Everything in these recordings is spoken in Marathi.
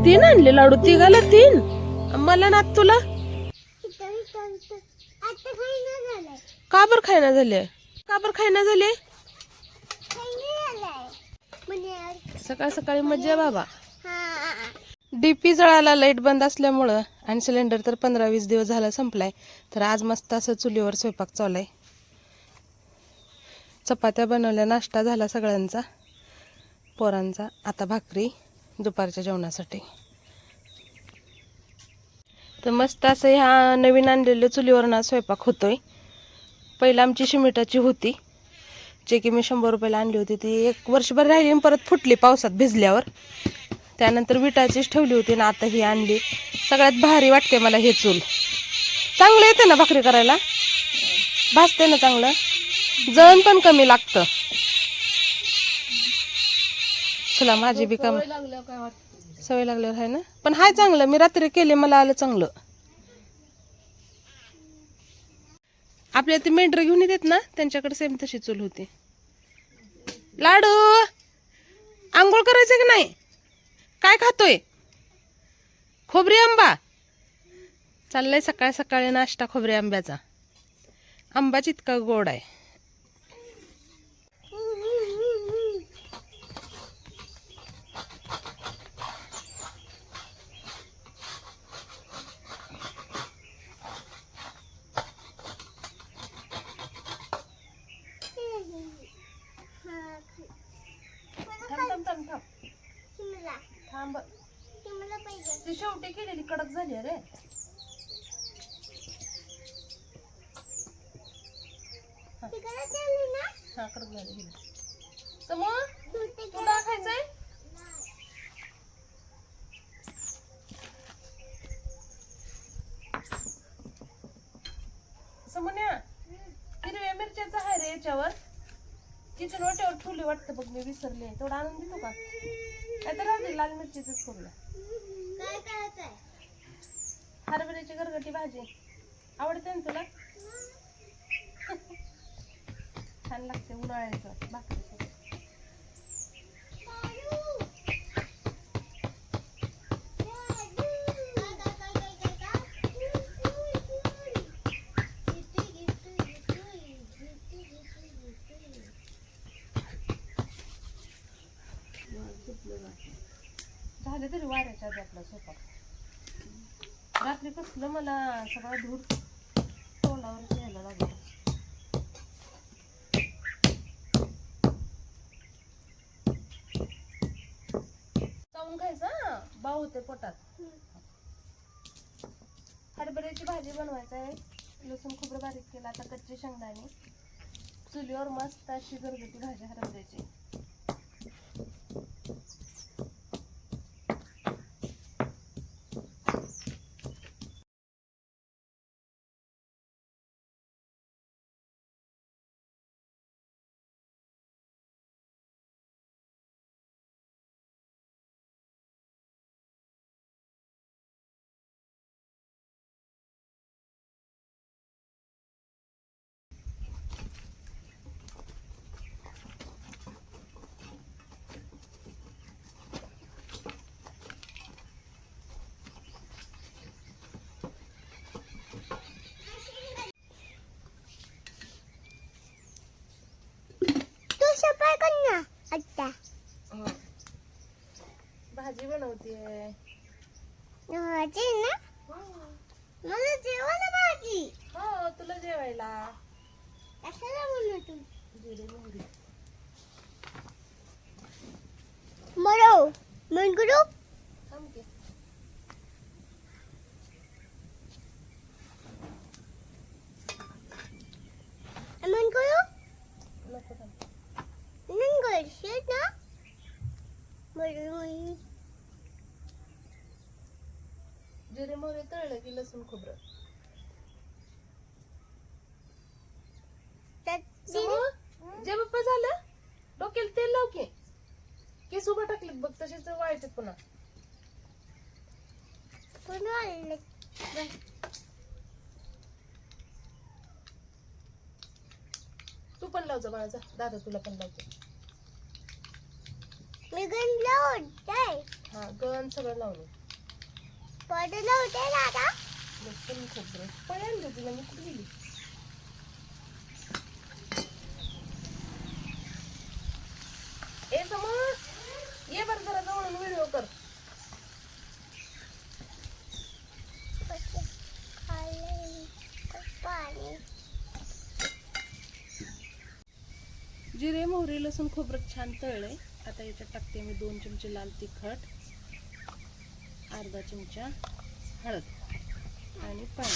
तीन आणले लाडू, तिघाला तीन. मला ना तुला का बर खायना झाले? का बर खायना झाले? सकाळ सकाळी मजा आहे बाबा. डीपी जळाला लाईट बंद असल्यामुळं, आणि सिलेंडर तर 15-20 दिवस झाला संपलाय. तर आज मस्त असं चुलीवर स्वयंपाक चालू आहे. चपात्या बनवल्या, नाश्ता झाला सगळ्यांचा, पोरांचा. आता भाकरी दुपारच्या जेवणासाठी. तर मस्त असं ह्या नवीन आणलेल्या चुलीवर ना स्वयंपाक होतोय. पहिला आमची शिमिटाची होती, जे की मी 100 रुपयाला आणली होती. ती 1 वर्षभर राहिली आणि परत फुटली पावसात भिजल्यावर. त्यानंतर विटाचीच ठेवली होती ना आता ही आणली. सगळ्यात भारी वाटते मला हे चूल. चांगलं येते ना भाकरी करायला, भाजते ना चांगलं, जळण पण कमी लागतं. चला माझी बी काम सवय लागल्यावर आहे ना, पण हाय चांगलं. मी रात्री केले, मला आलं चांगलं. आपल्या ते मेंढर घेऊन येतात ना, त्यांच्याकडे सेम तशी चूल होती. लाडू आंघोळ करायचं की नाही? काय खातोय? खोबरी आंबा चाललाय सकाळ सकाळी नाश्ता खोबरी आंब्याचा. आंबाच इतका गोड आहे. थांब, ती शेवटी केलेली कडक झाली रे. हा कडक झाली. समोर तुला खायचंय? समोन्या हिरव्या मिरच्याचा आहे रे याच्यावर. किचन वाट्यावर ठेवली वाटतं बघ, मी विसरले. तेवढं आणून देतो का? काय तर राहते, लाल मिरचीच करूया. हरभऱ्याची गरगटी भाजी आवडते ना तुला? छान लागते उन्हाळ्याचं भाकरी. झाले तरी वाऱ्याच्या आधी आपला स्वयंपाक. रात्री कसलं मला सगळा धूर तोंडावर यायला लागला. चावून खायचा बाऊ होते पोटात. हरभऱ्याची भाजी बनवायचं आहे. लसूण खोबरं बारीक केलं. आता कच्चे शेंगदाणे चुलीवर मस्त अशी घरगुती भाजी हरभऱ्याची. भाजी बनवतीये ना. मला जेवायला भाजी. हो तुला जेवायला. कशाला बनवतो? जिरे मोहरी. मरो मन करू. थांब की. मन करू. नको थांब. नंगर शेत ना. बरं जिरे मोहरी तळलं की लसूण खोबरं. जे बाप्पा झालं, डोक्याला तेल लाव की. केस उभा टाकले बघ, तसेच वाळते पुन्हा. तू पण लावजा बाळाचा. दादा तुला पण लावतो. मी गण लावत हा गण सगळं लावलं. पडलं होते दादा. लसूण खोबरं पळ्यान तुला मी कुठे गेली. ए समोर ये बरं जरा जवळून व्हिडिओ कर. पाणी. जिरे मोहरी लसूण खोबरं छान तळलंय. आता याच्यात टाकते मी 2 चमचे लाल तिखट, अर्धा चमचा हळद आणि पाणी.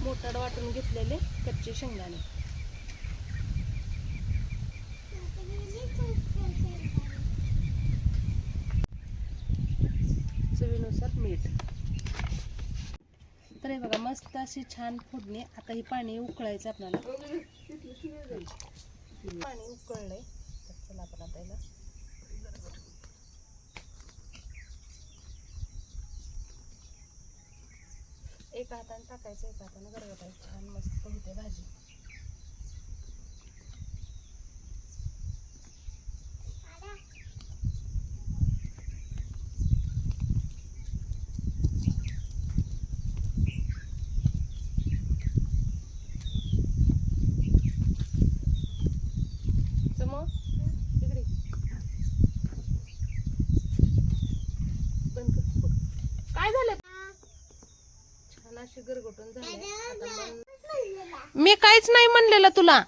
मोठाड वाटून घेतलेले कच्चे शेंगदाणे, चवीनुसार मीठ. तर हे बघा मस्त अशी छान फोडणी. आता हे पाणी उकळायचं आपल्याला. पाणी उकळलंय तर चला आपण आता याला एका हाताने टाकायचं, एका हाताने गरगटायचं. छान मस्त होते भाजी. काय झालं? छान अशी गरगटून झाले. मी काहीच नाही म्हणलेला तुला.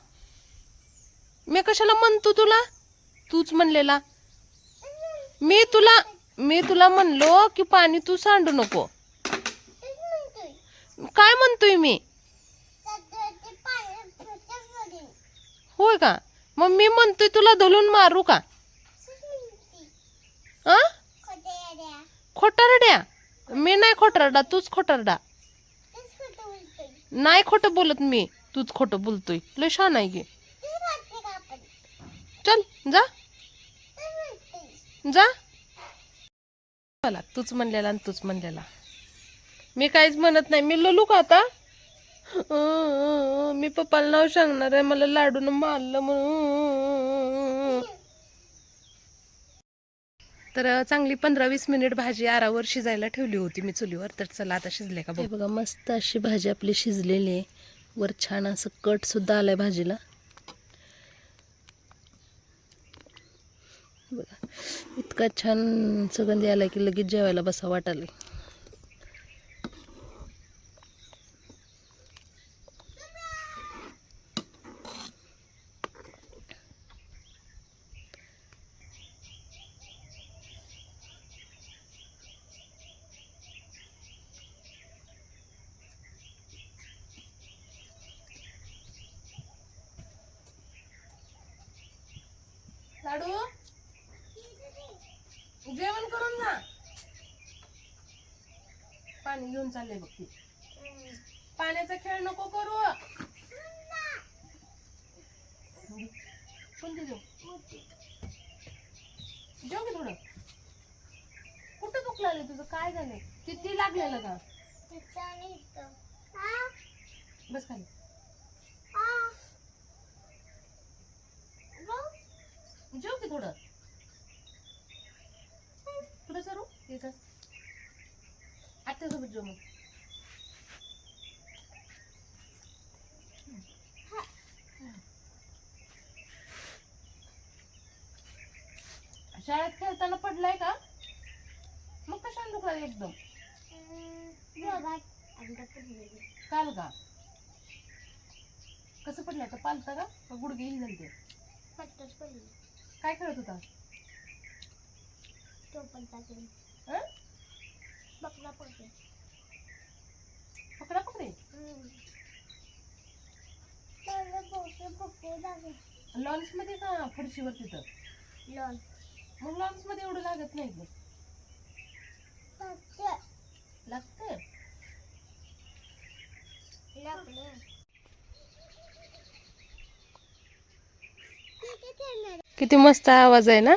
मी कशाला म्हणतो तुला? तूच म्हणलेला. मी तुला म्हणलो की पाणी तू सांडू नको. काय म्हणतोय मी? होय का? मग मी म्हणतोय तुला धुलून मारू का? खोटारड्या? मी नाही खोटारडा, तूच खोटारडा. नाही खोटं बोलत मी, तूच खोटं बोलतोय. लय छान आहे गे. चल जा जा. मला तूच म्हणलेला आणि तूच म्हणलेला. मी काहीच म्हणत नाही. मी ललू का आता? मी पप्पाला नाव सांगणार आहे, मला लाडून मारलं म्हणून. तर चांगली 15-20 मिनिट भाजी आरावर शिजायला ठेवली होती मी चुलीवर. तर चला आता शिजले का बघ. बघा मस्त अशी भाजी आपली शिजलेली आहे. वर छान असं कट सुद्धा आलाय भाजीला. बघा इतका छान सुगंध आलाय की लगेच जेवायला बसा वाटायला. लाडू जेवण करून जा. पाणी घेऊन चालले बघ ती. पाण्याचा खेळ नको करू. कोणती जेव जेव की थोडं. कुठं दुखलं आलं तुझं? काय झालंय? किती लागलेलं का? बस खाली. जेव की थोडं. थोडं सरू एकच. आत्यासोबत जेव मग. शाळेत खेळताना पडलाय का? मग कशाने दुखलाय एकदम? काल का? कसं पडलं? तर पालता का गुडघे ही झालते? काय खेळत होता? पकडा पकडे. लॉन्स मध्ये का फरशीवर तिथं? मग लॉन्स मध्ये एवढं लागत नाही ग. लागत. किती मस्त आवाज आहे ना.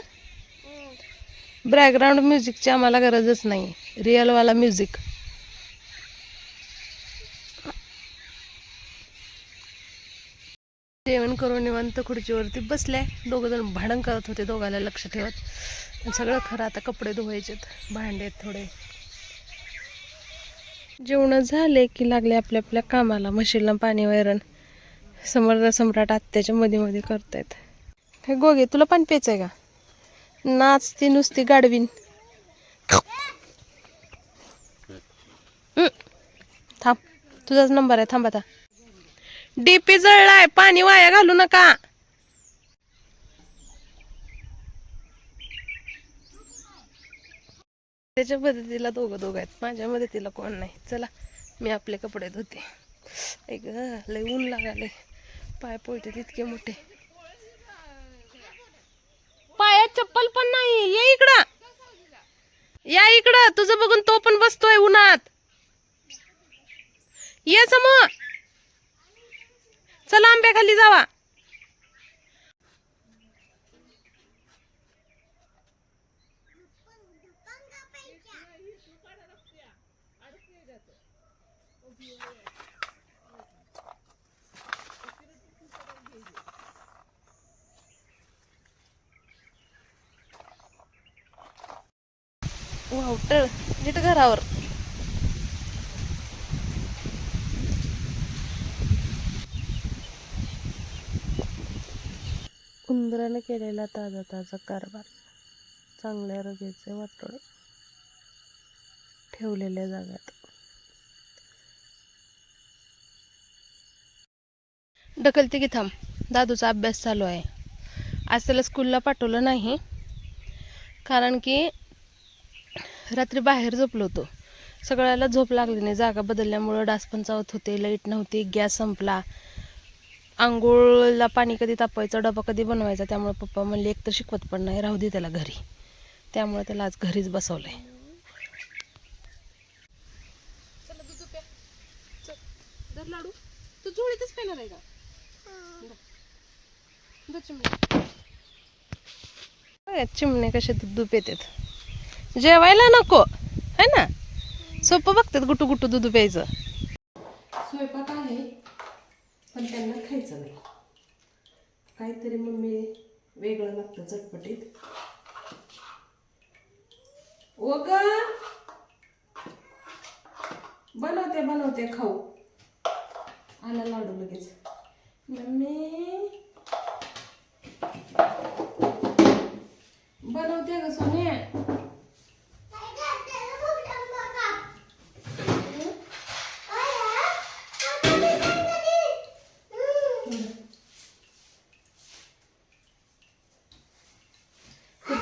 बॅकग्राऊंड म्युझिकची आम्हाला गरजच नाही. रिअल वाला म्युझिक. जेवण करून निवांत खुर्चीवरती बसले. दोघं जण भांडण करत होते, दोघाला लक्ष ठेवत. आणि सगळं खरं आता कपडे धुवायचेत, भांडे थोडे. जेवण झाले की लागले आपल्या आपल्या कामाला. म्हशीला पाणी वैरण समर्थ सम्राट आत्याच्या मध्ये मध्ये करतायत. हे गोगे तुला पाणी प्यायचंय का? नाचती नुसती गाडवीन. थांब, तुझाच नंबर आहे, थांब आता. डीपी जळलाय, पाणी वाया घालू नका. त्याच्या मदतीला दोघं आहेत, माझ्या मदतीला कोण नाही. चला मी आपले कपडे धुते. ऐक लय ऊन लागाले, पाय पोळते तितके मोठे. पायात चप्पल पण नाही. ये इकडं, या इकडं. तुझं बघून तो पण बसतोय उन्हात. ये समोर. चला आंब्या खाली जावा. वावटळ नीट घरावर. उंदराने केलेला ताजा ताजा कारभार. चांगल्या रगेचे वाटोळे ठेवलेल्या जाग्यात. ढकलते की थांब. दादूचा अभ्यास चालू आहे. आज त्याला स्कूलला पाठवलं नाही, कारण की रात्री बाहेर झोपलो होतो. सगळ्याला झोप लागली नाही. जागा बदलल्यामुळं डास पण चावत होते, लाईट नव्हती, गॅस संपला. आंघोळला पाणी कधी तापवायचं, डबा कधी बनवायचा. त्यामुळे पप्पा म्हणले एक तर शिकवत पण नाही, राहू दे त्याला घरी. त्यामुळे त्याला आज घरीच बसवलंय. चला दूध प्या. चल धर लाडू. तू झोळीतच पेणार आहे का? चिमणे कसे दूध पितात. जेवायला नको है ना. सोपं बघतात गुटू गुटू दूध प्यायचं. स्वयंपाक आहे पण त्यांना खायचं नाही. काहीतरी मम्मी वेगळं लागतं चटपटीत. ओ ग बनवते खाऊ. आला लाडू लगेच. मम्मी बनवते ग सोने.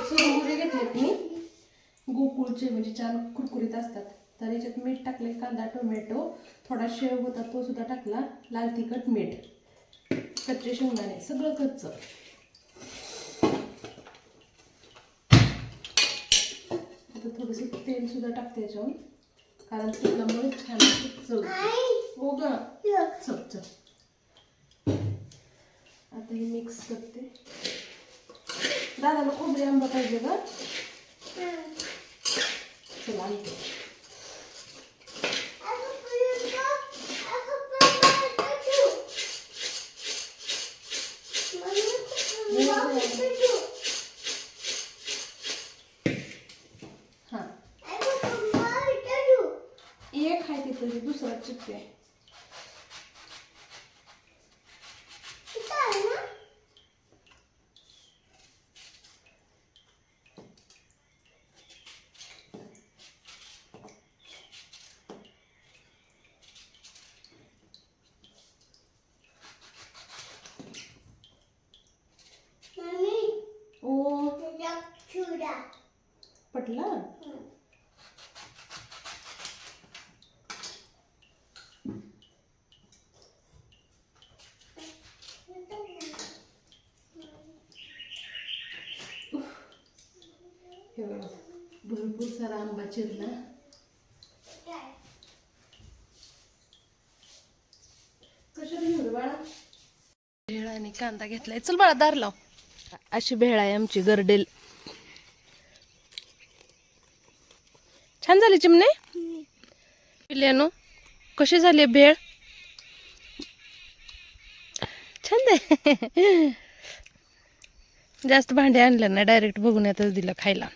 चुरमुरे घेतलेत मी गोकुळचे, म्हणजे छान कुरकुरीत असतात. तर याच्यात मीठ टाकले, कांदा टोमॅटो, थोडा शेव होता तो सुद्धा टाकला, लाल तिखट, मीठ, कच्चे शेंगदाणे, सगळं कच्चं. आता थोडंसं तेल सुद्धा टाकते याच्यावर, कारण तेलामुळे छान चव. हो ग चप चप. आता हे मिक्स करते. दादाला खोबरी आंबा पाहिजे का? चला आणते. एक आहे तिथे, दुसरा चिपके. पटला. भरपूर सारा आंबा चिरला. कशाला घेऊ बाळा? भेळ आणि कांदा घेतलाय. चल बाळा दार लाव. अशी भेळ आहे आमची गर्डेल. छान झाली चिमणे. पिल्यानो कशी झाली भेळ? छान आहे. जास्त भांडे आणलं ना डायरेक्ट बघून येतच दिलं खायला.